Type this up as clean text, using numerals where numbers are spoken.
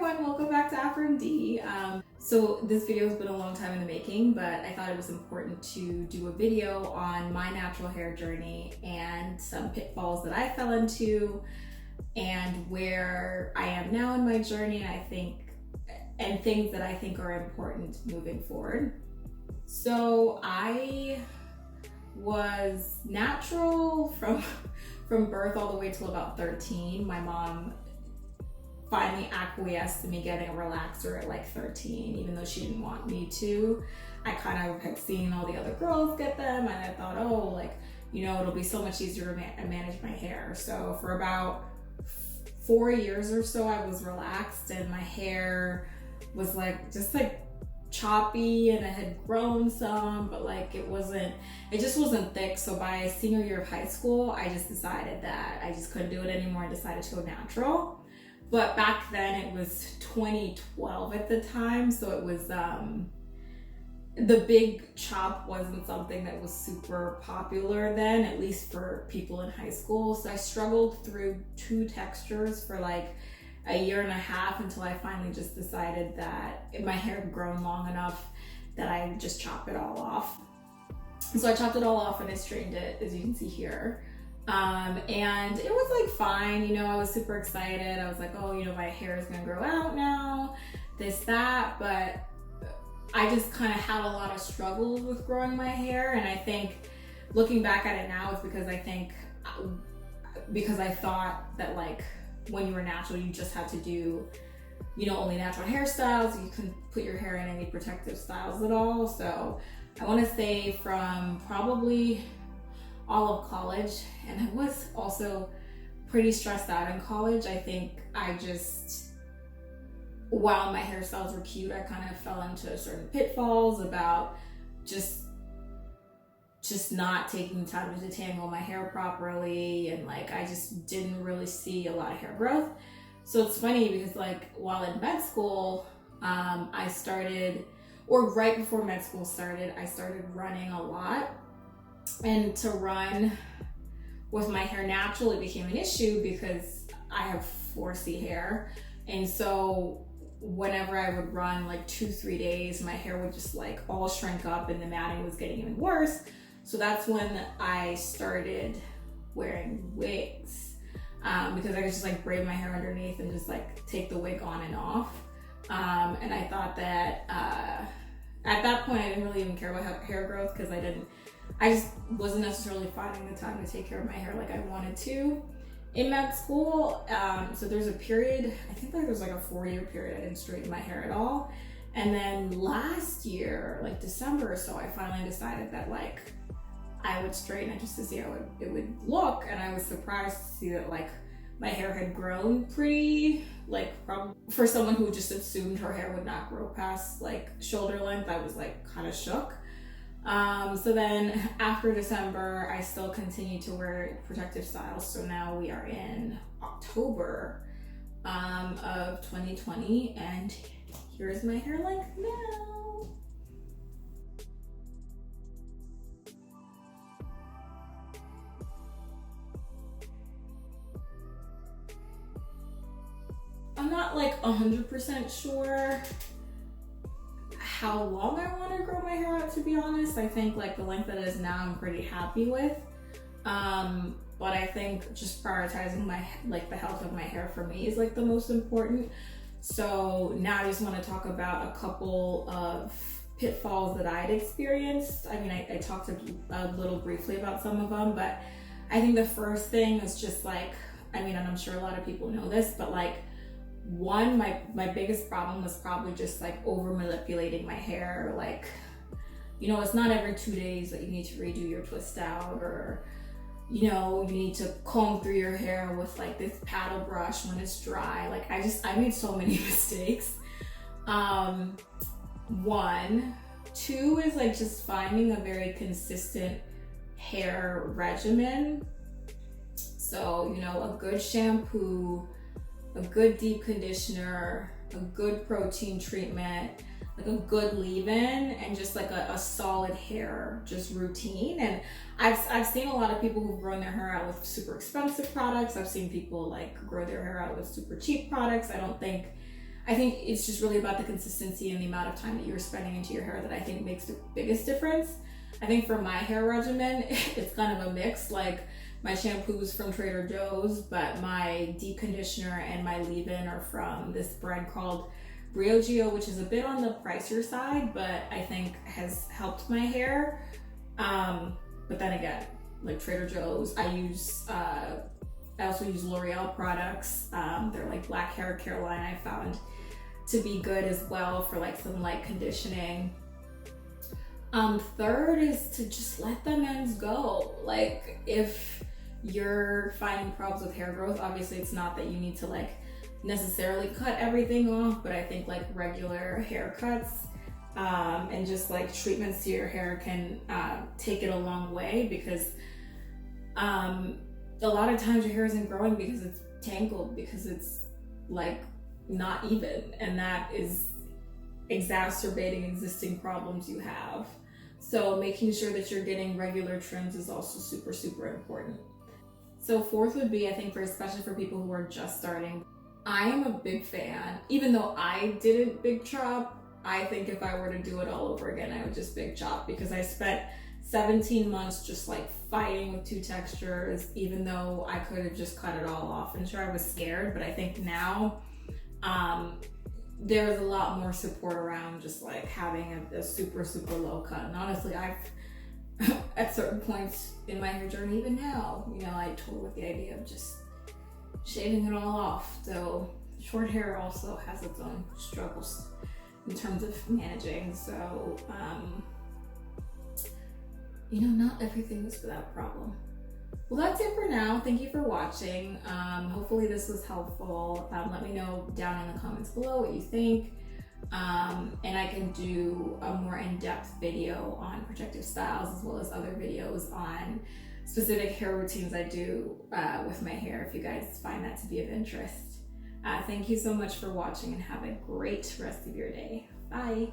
everyone, welcome back to AfroMD. So this video has been a long time in the making, but I thought it was important to do a video on my natural hair journey and some pitfalls that I fell into and where I am now in my journey, and things that I think are important moving forward. So I was natural from birth all the way till about 13. My mom finally acquiesced to me getting a relaxer at like 13, even though she didn't want me to. I kind of had seen all the other girls get them, and I thought, oh, like, you know, it'll be so much easier to manage my hair. So for about 4 years or so, I was relaxed, and my hair was just choppy, and it had grown some, but it just wasn't thick. So by senior year of high school, I just decided that I just couldn't do it anymore and decided to go natural. But back then it was 2012 at the time, so it was the big chop wasn't something that was super popular then, at least for people in high school. So I struggled through two textures for like a year and a half until I finally just decided that my hair had grown long enough that I would just chop it all off. So I chopped it all off and I straightened it, as you can see here. And it was like fine, you know, I was super excited. I was like, oh, you know, my hair is gonna grow out now, this, that, but I just kind of had a lot of struggles with growing my hair. And I think looking back at it now, it's because I thought that like when you were natural, you just had to do, you know, only natural hairstyles. You couldn't put your hair in any protective styles at all. So I want to say from probably all of college, and I was also pretty stressed out in college. I think while my hairstyles were cute, I kind of fell into certain pitfalls about just not taking the time to detangle my hair properly, and like I just didn't really see a lot of hair growth. So it's funny because like while in med school, I started, or right before med school started, I started running a lot. And to run with my hair natural, it became an issue because I have 4C hair. And so whenever I would run like 2-3 days, my hair would just like all shrink up and the matting was getting even worse. So that's when I started wearing wigs, because I could just like braid my hair underneath and just like take the wig on and off. And I thought that at that point I didn't really even care about hair growth because I just wasn't necessarily finding the time to take care of my hair like I wanted to in med school. So there's a period, I think like there's like a 4-year period I didn't straighten my hair at all. And then last year, like December or so, I finally decided that like I would straighten it just to see how it would look. And I was surprised to see that like my hair had grown pretty, like probably for someone who just assumed her hair would not grow past like shoulder length. I was like kind of shook. So then after December, I still continued to wear protective styles. So now we are in October of 2020, and here's my hair length now. I'm not like 100% sure how long I want to grow my hair out, to be honest. I think like the length that it is now I'm pretty happy with, but I think just prioritizing the health of my hair for me is like the most important. So now I just want to talk about a couple of pitfalls that I'd experienced. I mean, I talked a little briefly about some of them, but I think the first thing is just like, I mean, and I'm sure a lot of people know this, but like one, my biggest problem was probably just like over manipulating my hair. Like, you know, it's not every 2 days that you need to redo your twist out, or, you know, you need to comb through your hair with like this paddle brush when it's dry. Like I made so many mistakes. One. Two is like just finding a very consistent hair regimen. So, you know, a good shampoo, a good deep conditioner, a good protein treatment, like a good leave-in, and just like a solid hair just routine. And I've seen a lot of people who've grown their hair out with super expensive products. I've seen people like grow their hair out with super cheap products. I don't think I think it's just really about the consistency and the amount of time that you're spending into your hair that I think makes the biggest difference. I think for my hair regimen, it's kind of a mix. Like my shampoos from Trader Joe's, but my deep conditioner and my leave-in are from this brand called Briogeo, which is a bit on the pricier side, but I think has helped my hair. But then again, like Trader Joe's, I also use L'Oreal products. They're like black hair care line I found to be good as well for like some light conditioning. Third is to just let the ends go. Like if you're finding problems with hair growth, obviously it's not that you need to like necessarily cut everything off, but I think like regular haircuts and just like treatments to your hair can take it a long way, because a lot of times your hair isn't growing because it's tangled, because it's like not even, and that is exacerbating existing problems you have. So making sure that you're getting regular trims is also super, super important. So fourth would be, I think, especially for people who are just starting, I am a big fan. Even though I didn't big chop, I think if I were to do it all over again, I would just big chop, because I spent 17 months just like fighting with two textures, even though I could have just cut it all off. And sure, I was scared, but I think now there's a lot more support around just like having a super, super low cut. And honestly, I've at certain points in my hair journey, even now, you know, I toyed with the idea of just shaving it all off. So short hair also has its own struggles in terms of managing. So, you know, not everything is without problem. Well, that's it for now. Thank you for watching. Hopefully this was helpful. Let me know down in the comments below what you think. And I can do a more in-depth video on protective styles, as well as other videos on specific hair routines I do with my hair, if you guys find that to be of interest. Thank you so much for watching, and have a great rest of your day. Bye.